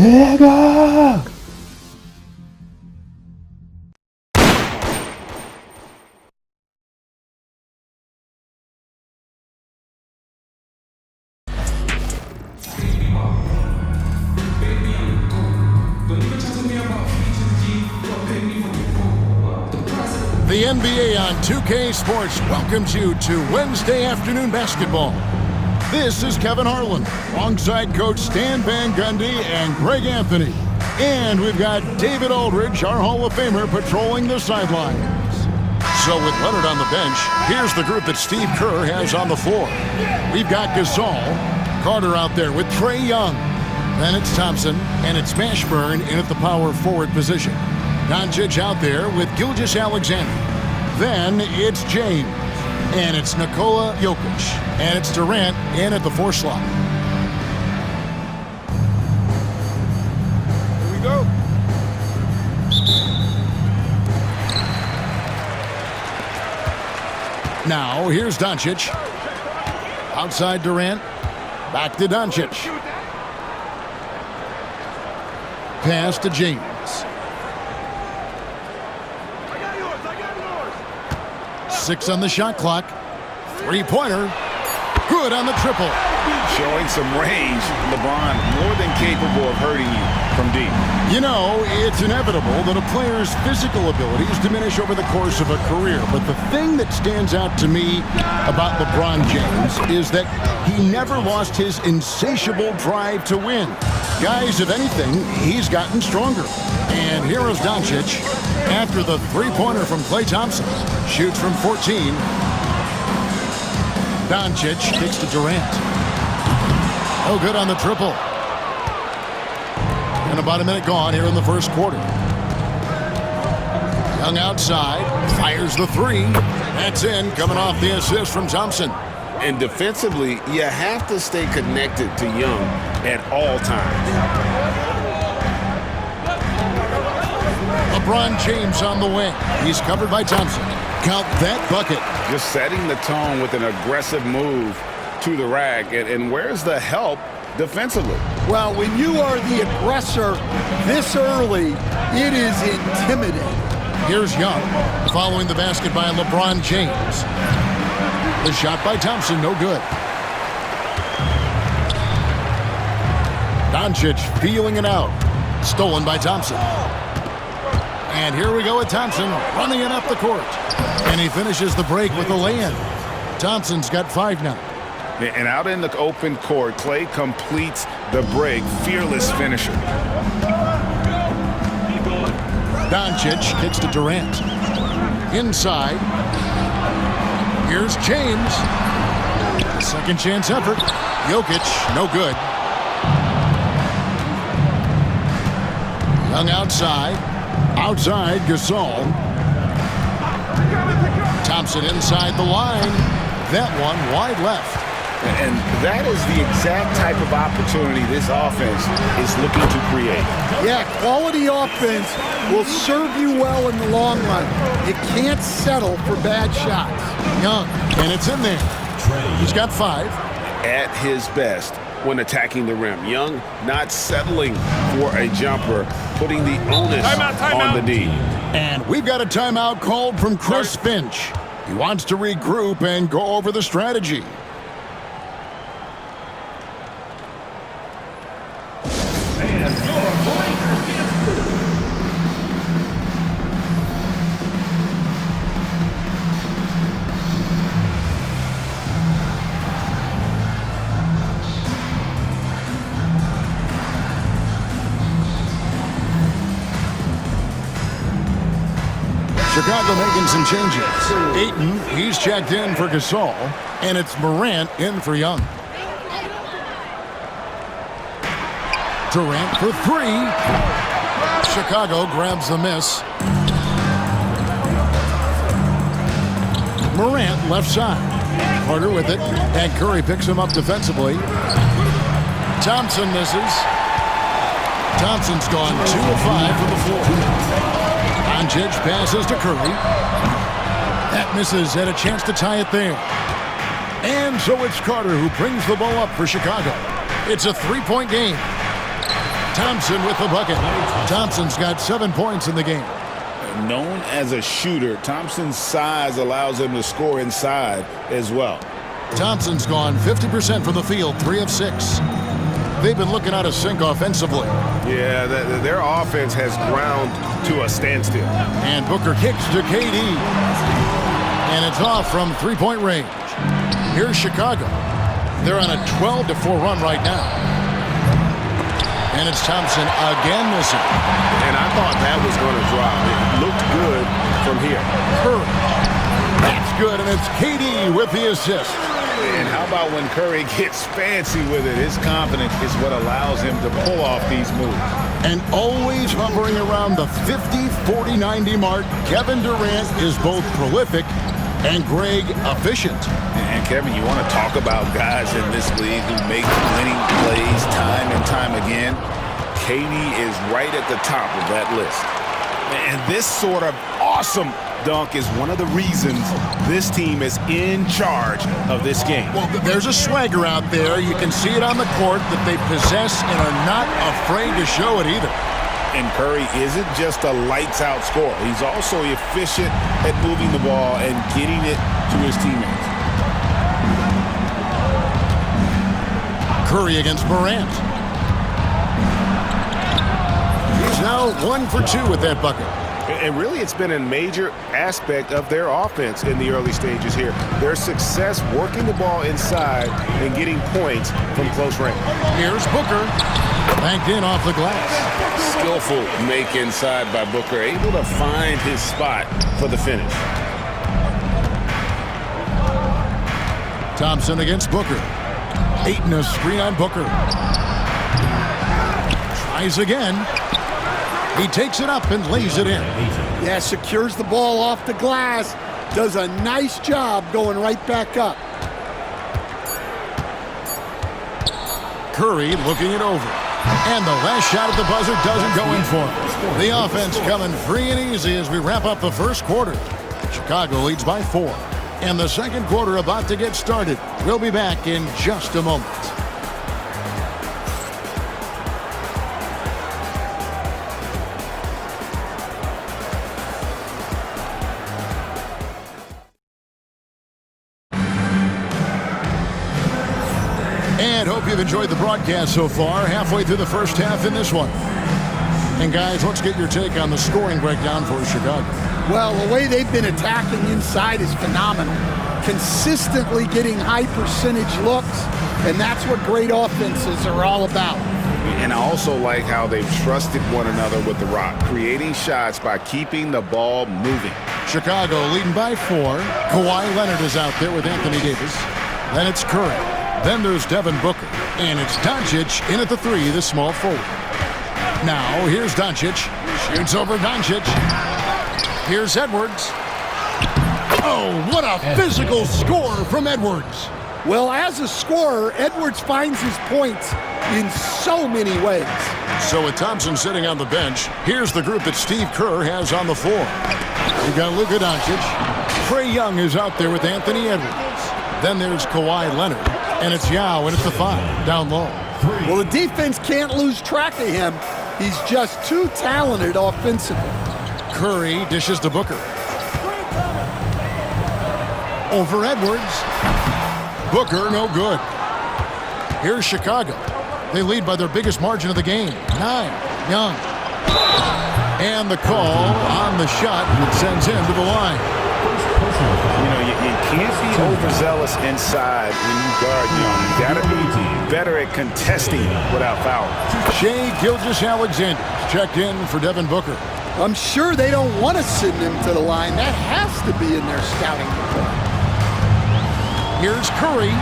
내가 The NBA on 2K Sports welcomes you to Wednesday afternoon basketball. This is Kevin Harlan, alongside Coach Stan Van Gundy and Greg Anthony. And we've got David Aldridge, our Hall of Famer, patrolling the sidelines. So with Leonard on the bench, here's the group that Steve Kerr has on the floor. We've got Gasol, Carter out there with Trae Young. Then it's Thompson, and it's Mashburn in at the power forward position. Doncic out there with Gilgeous-Alexander. Then it's James. And it's Nikola Jokic. And it's Durant in at the 4 slot. Here we go. Now, here's Doncic. Outside Durant. Back to Doncic. Pass to James. 6 on the shot clock. 3-pointer. Good on the triple. Showing some range, LeBron more than capable of hurting you from deep. You know, it's inevitable that a player's physical abilities diminish over the course of a career. But the thing that stands out to me about LeBron James is that he never lost his insatiable drive to win. Guys, if anything, he's gotten stronger. And here is Doncic after the 3-pointer from Klay Thompson. Shoots from 14. Doncic kicks to Durant. Oh, good on the triple. And about a minute gone here in the first quarter. Young outside, fires the 3. That's in, coming off the assist from Thompson. And defensively, you have to stay connected to Young at all times. LeBron James on the wing. He's covered by Thompson. Count that bucket. Just setting the tone with an aggressive move to the rack. And where's the help defensively? Well, when you are the aggressor this early, it is intimidating. Here's Young following the basket by LeBron James. The shot by Thompson, no good. Doncic feeling it out. Stolen by Thompson. And here we go with Thompson running it up the court. And he finishes the break with a lay-in. Thompson's got 5 now. And out in the open court, Klay completes the break. Fearless finisher. Doncic kicks to Durant. Inside. Here's James. Second chance effort. Jokic, no good. Young outside. Outside, Gasol. Thompson inside the line. That one wide left. And that is the exact type of opportunity this offense is looking to create. Yeah, quality offense will serve you well in the long run. You can't settle for bad shots. Young, and it's in there. He's got 5. At his best when attacking the rim. Young not settling for a jumper, putting the onus on the D. And we've got a timeout called from Chris Finch. He wants to regroup and go over the strategy. Chicago making some changes. Ayton, he's checked in for Gasol, and it's Morant in for Young. Durant for 3. Chicago grabs the miss. Morant left side. Carter with it, and Curry picks him up defensively. Thompson misses. Thompson's gone 2 of 5 from the floor. Doncic passes to Curry. That misses, had a chance to tie it there. And so it's Carter who brings the ball up for Chicago. It's a 3-point game. Thompson with the bucket. Thompson's got 7 points in the game. Known as a shooter, Thompson's size allows him to score inside as well. Thompson's gone 50% from the field, 3 of 6. They've been looking out of sync offensively. Yeah, their offense has ground to a standstill. And Booker kicks to KD. And it's off from three-point range. Here's Chicago. They're on a 12-4 run right now. And it's Thompson again missing. And I thought that was going to drop. It looked good from here. Curry. That's good, and it's KD with the assist. And how about when Curry gets fancy with it? His confidence is what allows him to pull off these moves. And always hovering around the 50, 40, 90 mark, Kevin Durant is both prolific and Greg efficient. And Kevin, you want to talk about guys in this league who make winning plays time and time again? KD is right at the top of that list. And this sort of awesome dunk is one of the reasons this team is in charge of this game. Well, there's a swagger out there. You can see it on the court that they possess and are not afraid to show it either. And Curry isn't just a lights-out scorer. He's also efficient at moving the ball and getting it to his teammates. Curry against Morant. He's now 1 for 2 with that bucket. And really, it's been a major aspect of their offense in the early stages here. Their success working the ball inside and getting points from close range. Here's Booker. Banked in off the glass. Skillful make inside by Booker. Able to find his spot for the finish. Thompson against Booker. Ayton a screen on Booker. Tries again. He takes it up and lays it in. Yeah, secures the ball off the glass. Does a nice job going right back up. Curry looking it over. And the last shot at the buzzer doesn't go in for him. The offense coming free and easy as we wrap up the first quarter. Chicago leads by 4. And the second quarter about to get started. We'll be back in just a moment. And hope you've enjoyed the broadcast so far. Halfway through the first half in this one. And guys, let's get your take on the scoring breakdown for Chicago. Well, the way they've been attacking inside is phenomenal. Consistently getting high percentage looks, and that's what great offenses are all about. And I also like how they've trusted one another with the rock, creating shots by keeping the ball moving. Chicago leading by 4. Kawhi Leonard is out there with Anthony Davis. Then it's Curry. Then there's Devin Booker. And it's Doncic in at the 3, the small forward. Now, here's Doncic. Shoots over Doncic. Here's Edwards. Oh, what a physical score from Edwards. Well, as a scorer, Edwards finds his points in so many ways. So with Thompson sitting on the bench, here's the group that Steve Kerr has on the floor. We've got Luka Doncic. Trae Young is out there with Anthony Edwards. Then there's Kawhi Leonard. And it's Yao, and it's the 5 down low. Well, the defense can't lose track of him. He's just too talented offensively. Curry dishes to Booker. Over Edwards. Booker, no good. Here's Chicago. They lead by their biggest margin of the game, 9. Young. And the call on the shot that sends him to the line. You know, you can't be overzealous inside when you guard Young. You got to be better at contesting without fouling. Shai Gilgeous-Alexander checked in for Devin Booker. I'm sure they don't want to send him to the line. That has to be in their scouting report. Here's Curry.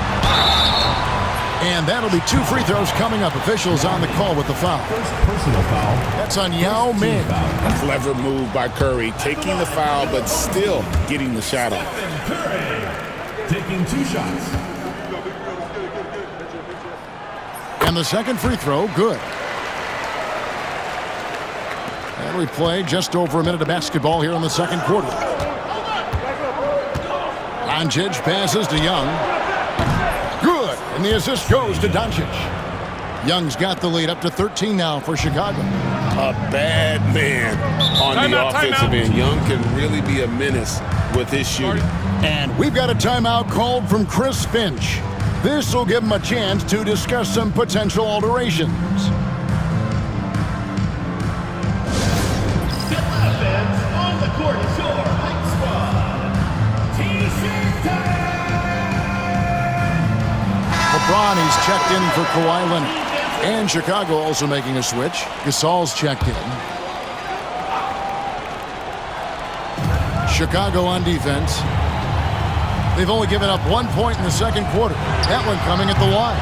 And that'll be 2 free throws coming up. Officials on the call with the foul. Personal foul. That's on Yao Ming. A clever move by Curry, taking the foul but still getting the shot off. Taking 2 shots. And the second free throw, good. And we play just over a minute of basketball here in the second quarter. Doncic passes to Young. Good. And the assist goes to Doncic. Young's got the lead up to 13 now for Chicago. A bad man on the offensive end. Young can really be a menace with his shooting. And we've got a timeout called from Chris Finch. This will give him a chance to discuss some potential alterations. Offense on the court is your Hype Squad. T-shirt time! LeBron is checked in for Kawhi Leonard. And Chicago also making a switch. Gasol's checked in. Chicago on defense. They've only given up 1 point in the second quarter. That one coming at the line.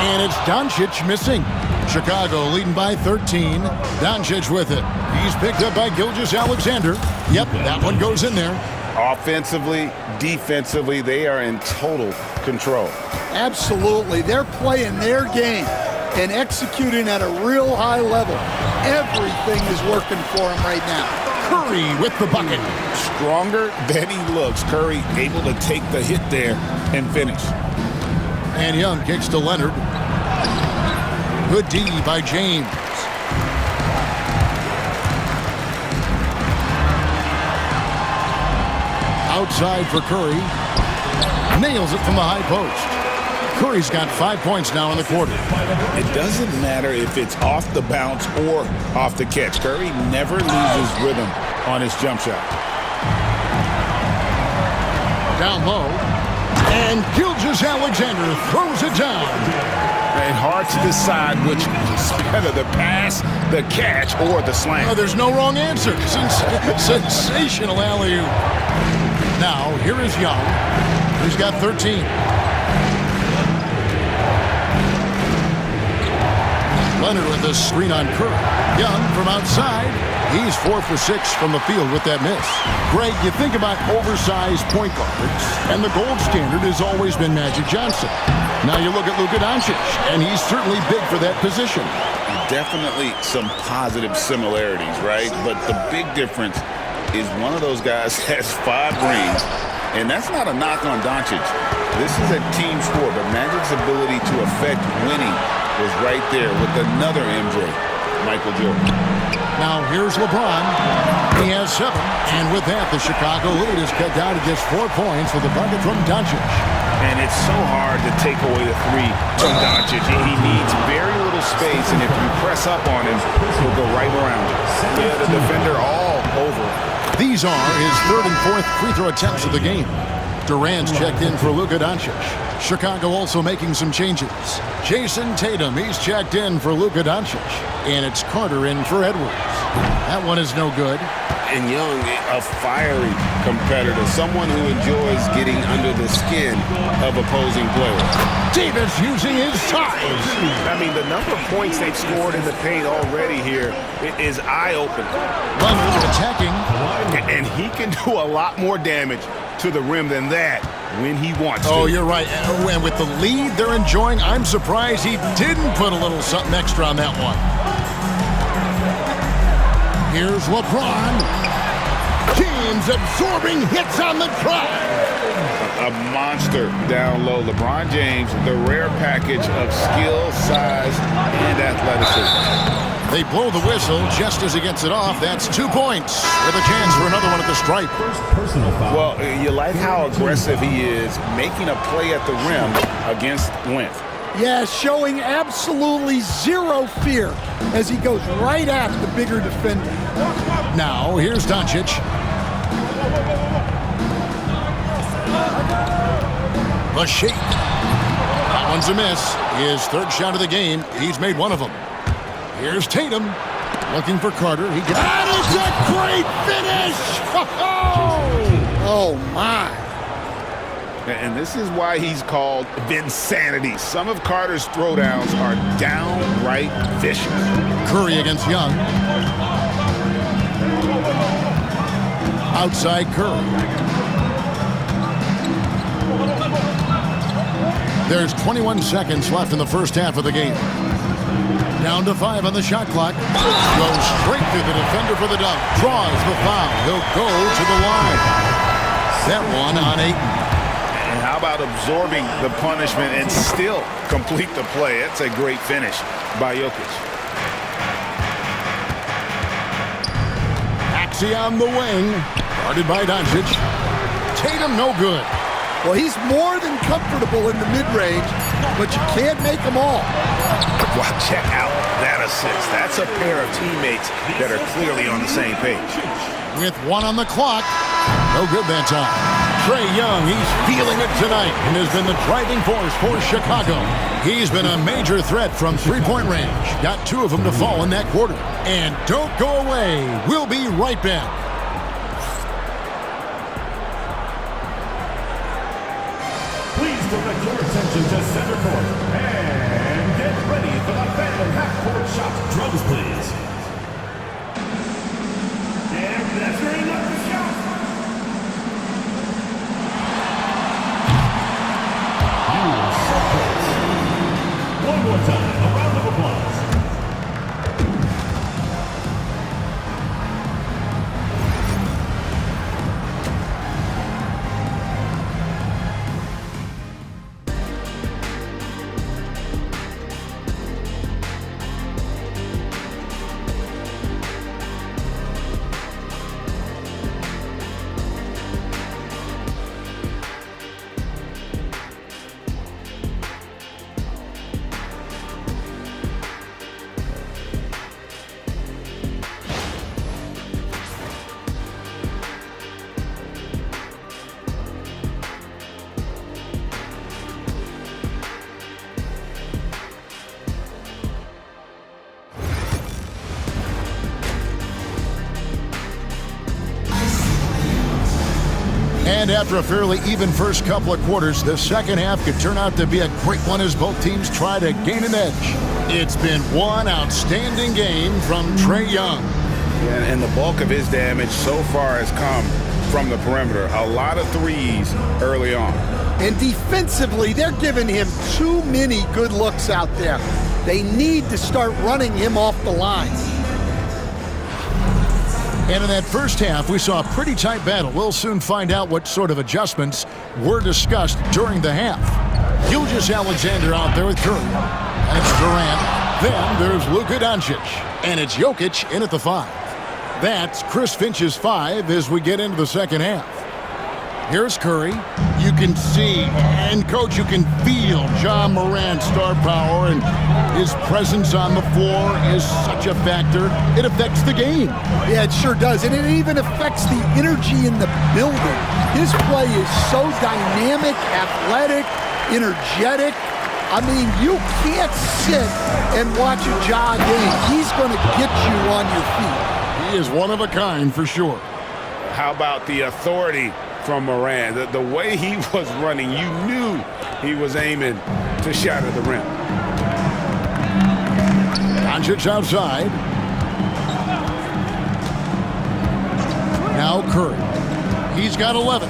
And it's Doncic missing. Chicago leading by 13. Doncic with it. He's picked up by Gilgeous-Alexander. Yep, that one goes in there. Offensively, defensively, they are in total control. Absolutely. They're playing their game and executing at a real high level. Everything is working for them right now. Curry with the bucket. Stronger than he looks. Curry able to take the hit there and finish. And Young kicks to Leonard. Good D by James. Outside for Curry. Nails it from the high post. Curry's got 5 points now in the quarter. It doesn't matter if it's off the bounce or off the catch. Curry never loses rhythm on his jump shot. Down low. And Gilgeous-Alexander throws it down. And hard to decide which is better, the pass, the catch, or the slam. Oh, there's no wrong answer. Sensational alley-oop. Now, here is Young. He's got 13. Leonard with a screen on Curry. Young from outside. He's 4 for 6 from the field with that miss. Greg, you think about oversized point guards, and the gold standard has always been Magic Johnson. Now you look at Luka Doncic, and he's certainly big for that position. Definitely some positive similarities, right? But the big difference is one of those guys has 5 rings, and that's not a knock on Doncic. This is a team sport, but Magic's ability to affect winning was right there with another MJ, Michael Jordan. Now here's LeBron. He has 7, and with that, the Chicago lead is cut down to just 4 points with a bucket from Doncic. And it's so hard to take away the 3 from Doncic. He needs very little space, and if you press up on him, he'll go right around it. Yeah, the defender all over. These are his 3rd and 4th free throw attempts of the game. Durant's checked in for Luka Doncic. Chicago also making some changes. Jason Tatum, he's checked in for Luka Doncic. And it's Carter in for Edwards. That one is no good. And Young, a fiery competitor, someone who enjoys getting under the skin of opposing players. Davis using his size. I mean, the number of points they've scored in the paint already here is eye-opening. Leonard attacking. And he can do a lot more damage to the rim than that when he wants to. Oh, you're right. And with the lead they're enjoying, I'm surprised he didn't put a little something extra on that one. Here's LeBron. James absorbing hits on the drive. A monster down low. LeBron James, the rare package of skill, size, and athleticism. They blow the whistle just as he gets it off. That's 2 points with a chance for another one at the stripe. First personal foul. Well, you like how aggressive he is, making a play at the rim against length. Yeah, showing absolutely zero fear as he goes right at the bigger defender. Now, here's Doncic. A shake. That one's a miss. His 3rd shot of the game. He's made 1 of them. Here's Tatum. Looking for Carter. He gets... That is a great finish! Oh, my. And this is why he's called Vinsanity. Some of Carter's throwdowns are downright vicious. Curry against Young. Outside Curry. There's 21 seconds left in the first half of the game. Down to 5 on the shot clock. Goes straight through the defender for the dunk. Draws the foul. He'll go to the line. That one on Ayton. And how about absorbing the punishment and still complete the play? That's a great finish by Jokic. Axie on the wing, guarded by Doncic. Tatum no good. Well, he's more than comfortable in the mid-range, but you can't make them all. Wow, check out that assist. That's a pair of teammates that are clearly on the same page. With 1 on the clock, no good that time. Trae Young, he's feeling it tonight and has been the driving force for Chicago. He's been a major threat from three-point range. Got 2 of them to fall in that quarter. And don't go away. We'll be right back. Please direct your attention to center court and get ready for the Phantom half-court shot. Drums, please. And that's very much the shot. You are so close. One more time, a round of applause. And after a fairly even first couple of quarters, the second half could turn out to be a great one as both teams try to gain an edge. It's been one outstanding game from Trae Young. And the bulk of his damage so far has come from the perimeter. A lot of threes early on. And defensively, they're giving him too many good looks out there. They need to start running him off the line. And in that first half, we saw a pretty tight battle. We'll soon find out what sort of adjustments were discussed during the half. Gilgeous-Alexander out there with Curry. That's Durant. Then there's Luka Doncic. And it's Jokic in at the 5. That's Chris Finch's 5 as we get into the second half. Here's Curry. You can see, and Coach, you can feel John Morant's star power, and his presence on the floor is such a factor. It affects the game. Yeah, it sure does. And it even affects the energy in the building. His play is so dynamic, athletic, energetic. I mean, you can't sit and watch a Ja game. He's going to get you on your feet. He is one of a kind for sure. How about the authority from Morant? The way he was running, you knew he was aiming to shatter the rim. Doncic outside. Now Curry. He's got 11.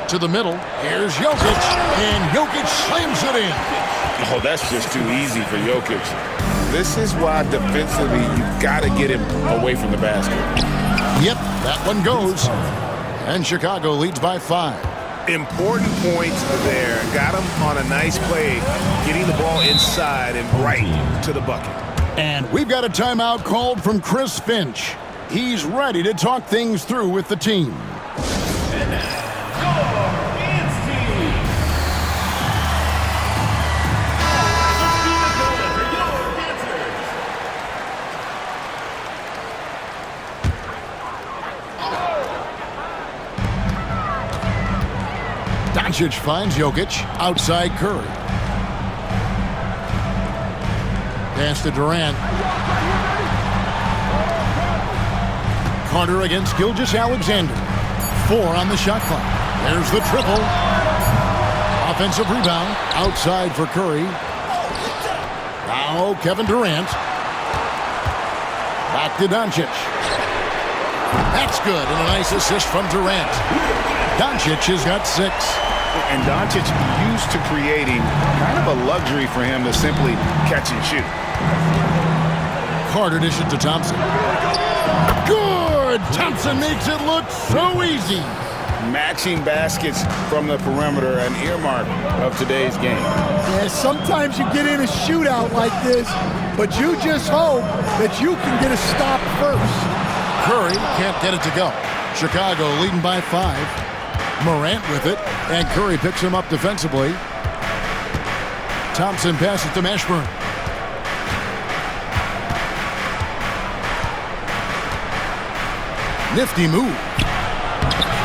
To the middle. Here's Jokic. And Jokic slams it in. Oh, that's just too easy for Jokic. This is why defensively you've got to get him away from the basket. Yep, that one goes. And Chicago leads by 5. Important points there. Got him on a nice play, getting the ball inside and right to the bucket. And we've got a timeout called from Chris Finch. He's ready to talk things through with the team. And now, your Men's team. Let's keep it going for your answers. Doncic finds Jokic outside Curry. Pass to Durant. Carter against Gilgeous-Alexander. 4 on the shot clock. There's the triple. Offensive rebound outside for Curry. Now Kevin Durant. Back to Doncic. That's good, and a nice assist from Durant. Doncic has got 6. And Doncic used to creating kind of a luxury for him to simply catch and shoot. Carter dishes to Thompson. Good! good. Thompson makes it look so easy. Matching baskets from the perimeter, an earmark of today's game. Yeah, sometimes you get in a shootout like this, but you just hope that you can get a stop first. Curry can't get it to go. Chicago leading by 5. Morant with it, and Curry picks him up defensively. Thompson passes to Mashburn. Nifty move.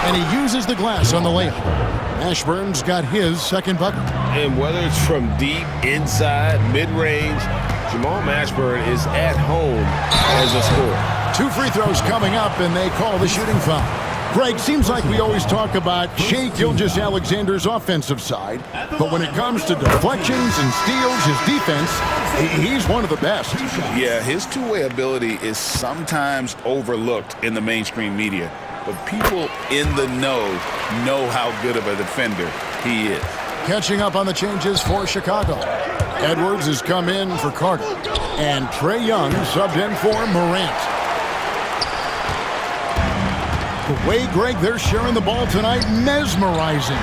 And he uses the glass on the layup. Mashburn's got his second bucket. And whether it's from deep, inside, mid-range, Jamal Mashburn is at home as a scorer. 2 free throws coming up, and they call the shooting foul. Greg, seems like we always talk about Shai Gilgeous-Alexander's offensive side, but when it comes to deflections and steals, his defense, he's one of the best. Yeah, his two-way ability is sometimes overlooked in the mainstream media, but people in the know how good of a defender he is. Catching up on the changes for Chicago. Edwards has come in for Carter, and Trae Young subbed in for Morant. The way, Greg, they're sharing the ball tonight, mesmerizing.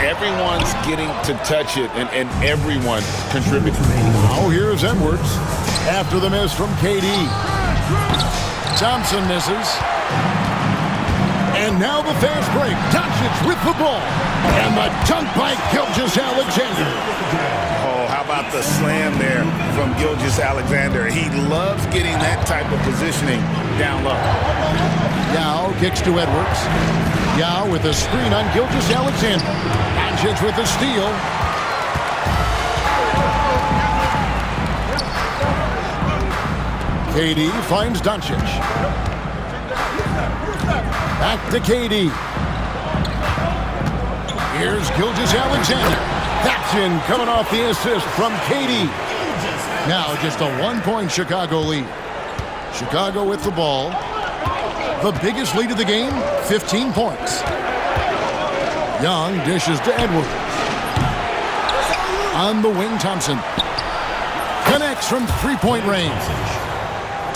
Everyone's getting to touch it, and everyone contributing. Now here's Edwards after the miss from KD. Thompson misses. And now the fast break. Doncic with the ball. And the dunk by Gilgeous-Alexander. Oh, how about the slam there from Gilgeous-Alexander? He loves getting that type of positioning down low. Yao kicks to Edwards. Yao with a screen on Gilgeous-Alexander. Doncic with the steal. KD finds Doncic. Back to KD. Here's Gilgeous-Alexander. That's in, coming off the assist from KD. Now just a 1-point Chicago lead. Chicago with the ball. The biggest lead of the game, 15 points. Young dishes to Edwards. On the wing, Thompson. Connects from three-point range.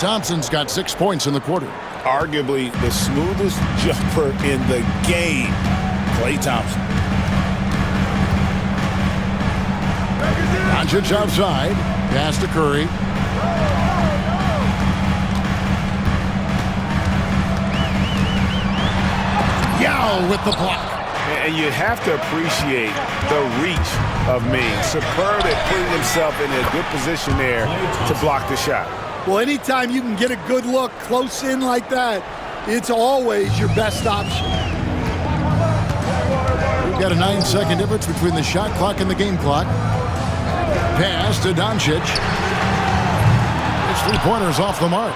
Thompson's got 6 points in the quarter. Arguably the smoothest jumper in the game, Klay Thompson. Doncic outside. Pass to Curry. Yao with the block. And you have to appreciate the reach of Ming. Superb at putting himself in a good position there to block the shot. Well, anytime you can get a good look close in like that, it's always your best option. We've got a 9-second difference between the shot clock and the game clock. Pass to Doncic. His three-pointer's off the mark.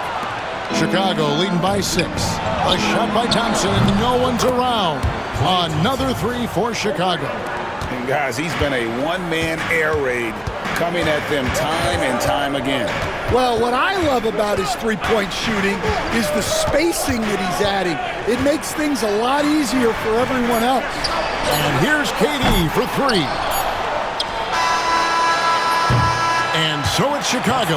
Chicago leading by 6. A shot by Thompson, and no one's around. Another 3 for Chicago. And guys, he's been a one-man air raid coming at them time and time again. Well, what I love about his three-point shooting is the spacing that he's adding. It makes things a lot easier for everyone else. And here's KD for 3. And so it's Chicago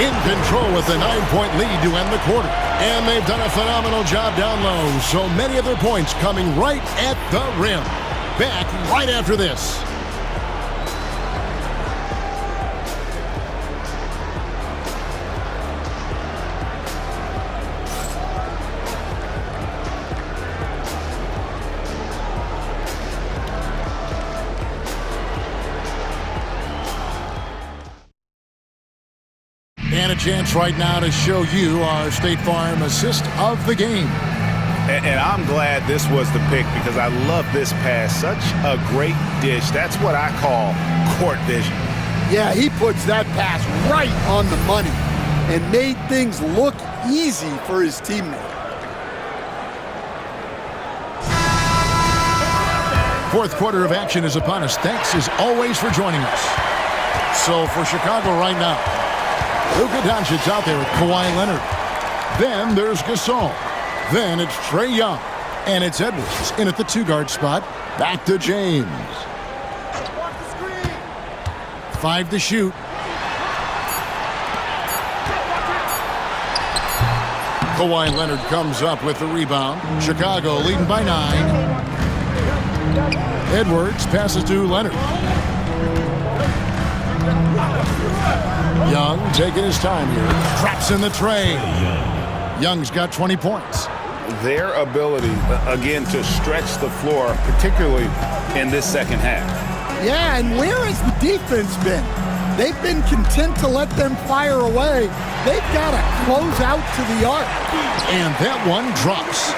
in control with a 9-point lead to end the quarter. And they've done a phenomenal job down low. So many of their points coming right at the rim. Back right after this. And a chance right now to show you our State Farm assist of the game. And I'm glad this was the pick because I love this pass. Such a great dish. That's what I call court vision. Yeah, he puts that pass right on the money and made things look easy for his teammate. Fourth quarter of action is upon us. Thanks as always for joining us. So for Chicago right now, Luka Doncic out there with Kawhi Leonard. Then there's Gasol. Then it's Trae Young. And it's Edwards in at the 2-guard spot. Back to James. 5 to shoot. Kawhi Leonard comes up with the rebound. Chicago leading by 9. Edwards passes to Leonard. Young taking his time here. Traps in the tray. Young's got 20 points. Their ability, again, to stretch the floor, particularly in this second half. Yeah, and where has the defense been? They've been content to let them fire away. They've got to close out to the arc. And that one drops.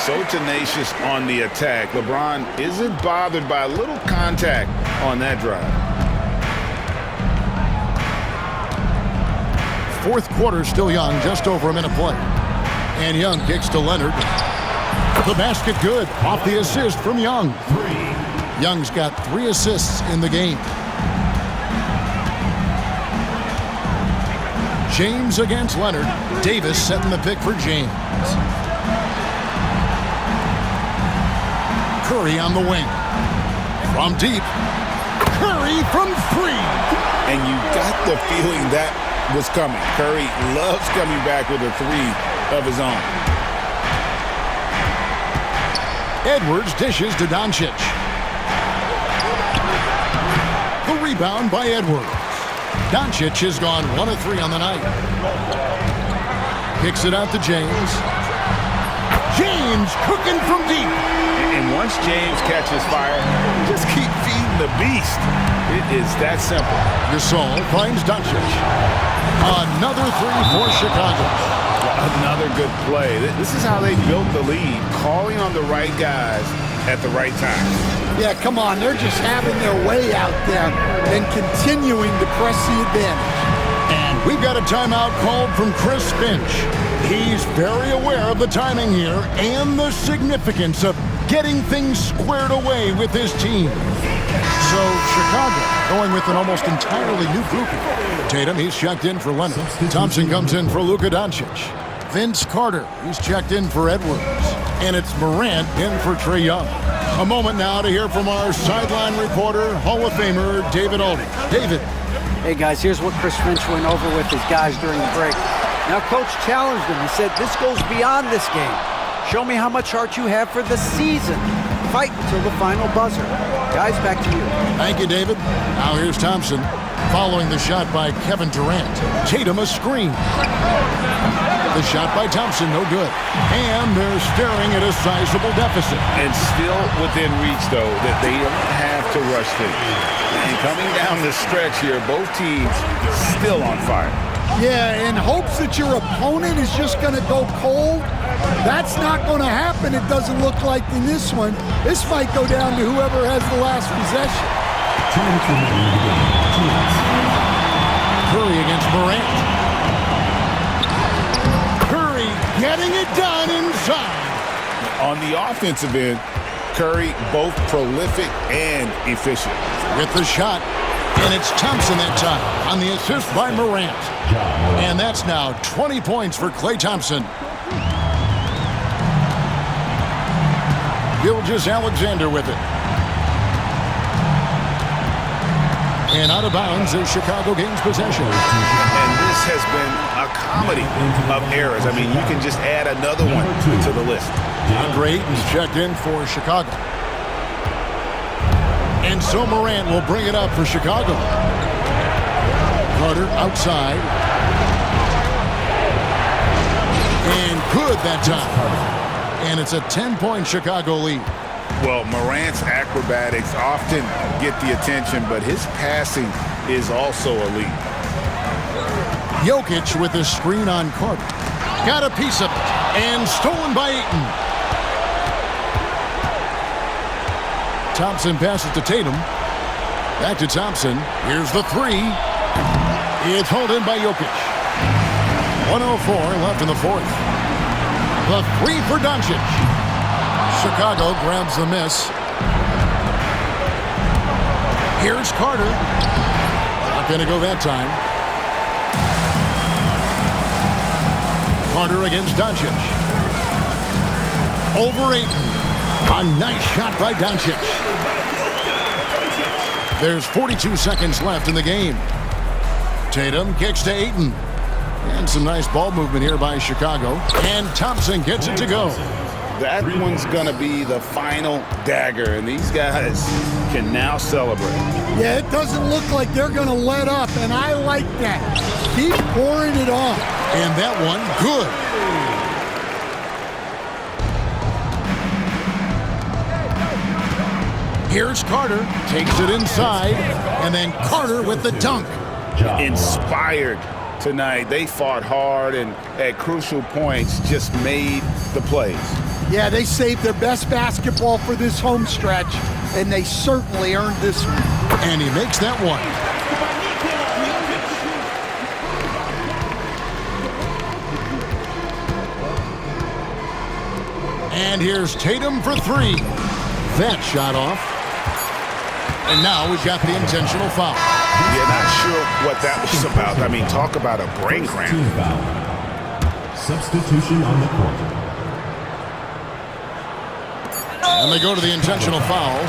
So tenacious on the attack. LeBron isn't bothered by a little contact on that drive. Fourth quarter still Young, just over a minute play. And Young kicks to Leonard. The basket good, off the assist from Young. Young's got 3 assists in the game. James against Leonard. Davis setting the pick for James. Curry on the wing. From deep. Curry from 3. And you got the feeling that was coming. Curry loves coming back with a 3 of his own. Edwards dishes to Doncic. The rebound by Edwards. Doncic has gone 1 of 3 on the night. Kicks it out to James. James cooking from deep. And once James catches fire, just keep feeding the beast. It is that simple. Gasol finds Doncic. Another 3 for Chicago. Another good play. This is how they built the lead, calling on the right guys at the right time. Yeah, come on. They're just having their way out there and continuing to press the advantage. And we've got a timeout called from Chris Finch. He's very aware of the timing here and the significance of getting things squared away with his team. So Chicago going with an almost entirely new group. Tatum, he's checked in for Leonard. Thompson comes in for Luka Doncic. Vince Carter, he's checked in for Edwards. And it's Morant in for Trae Young. A moment now to hear from our sideline reporter, Hall of Famer David Aldridge. David. Hey guys, here's what Chris Finch went over with his guys during the break. Now Coach challenged him. He said, this goes beyond this game. Show me how much heart you have for the season. Fight until the final buzzer. Guys, back to you. Thank you, David. Now here's Thompson following the shot by Kevin Durant. Tatum a screen. The shot by Thompson, no good. And they're staring at a sizable deficit. And still within reach, though, that they don't have to rush things. And coming down the stretch here, both teams still on fire. Yeah, in hopes that your opponent is just going to go cold. That's not going to happen, it doesn't look like in this one. This might go down to whoever has the last possession. Curry against Morant. Curry getting it done inside. On the offensive end, Curry both prolific and efficient. With the shot, and it's Thompson that time on the assist by Morant. And that's now 20 points for Klay Thompson. Gilgeous-Alexander with it. And out of bounds as Chicago gains possession. And this has been a comedy of errors. I mean, you can just add another one to the list. DeAndre Ayton's checked in for Chicago. And so Morant will bring it up for Chicago. Carter outside. And good that time. And it's a 10-point Chicago lead. Well, Morant's acrobatics often get the attention, but his passing is also elite. Jokic with a screen on Carter. Got a piece of it. And stolen by Ayton. Thompson passes to Tatum. Back to Thompson. Here's the 3. It's hauled in by Jokic. 1:04 left in the fourth. The 3 for Doncic. Chicago grabs the miss. Here's Carter. Not going to go that time. Carter against Doncic. Over Ayton. A nice shot by Doncic. There's 42 seconds left in the game. Tatum kicks to Ayton. And some nice ball movement here by Chicago. And Thompson gets it to go. That one's going to be the final dagger, and these guys can now celebrate. Yeah, it doesn't look like they're going to let up, and I like that. Keep pouring it on. And that one, good. Here's Carter, takes it inside, and then Carter with the dunk. Inspired tonight. They fought hard and at crucial points just made the plays. Yeah, they saved their best basketball for this home stretch, and they certainly earned this one. And he makes that one. And here's Tatum for three. That shot off. And now we've got the intentional foul. Yeah, not sure what that was about. I mean, talk about a brain cramp. Team foul. Substitution on the court. And they go to the intentional foul.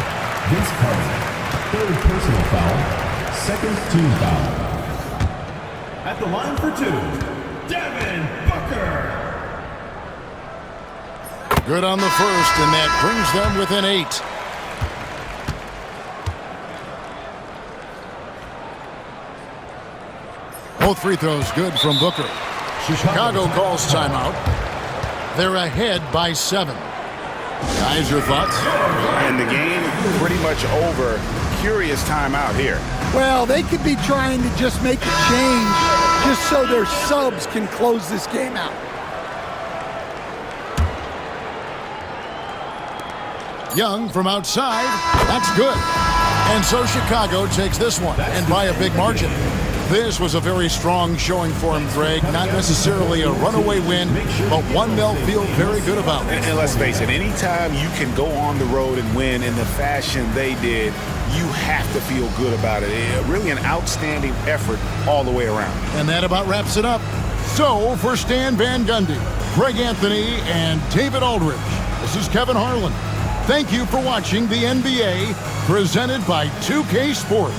Vince Carter, third personal foul, second team foul. At the line for two, Devin Booker. Good on the first, and that brings them within 8. Both free throws good from Booker. Chicago calls timeout. They're ahead by 7. Guys, your thoughts? And the game pretty much over. Curious timeout here. Well, they could be trying to just make a change just so their subs can close this game out. Young from outside. That's good. And so Chicago takes this one, and by a big margin. This was a very strong showing for him, Greg. Not necessarily a runaway win, but one they'll feel very good about. And let's face it, anytime you can go on the road and win in the fashion they did, you have to feel good about it. Really an outstanding effort all the way around. And that about wraps it up. So for Stan Van Gundy, Greg Anthony, and David Aldridge, this is Kevin Harlan. Thank you for watching the NBA, presented by 2K Sports.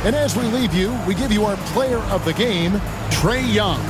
And as we leave you, we give you our player of the game, Trae Young.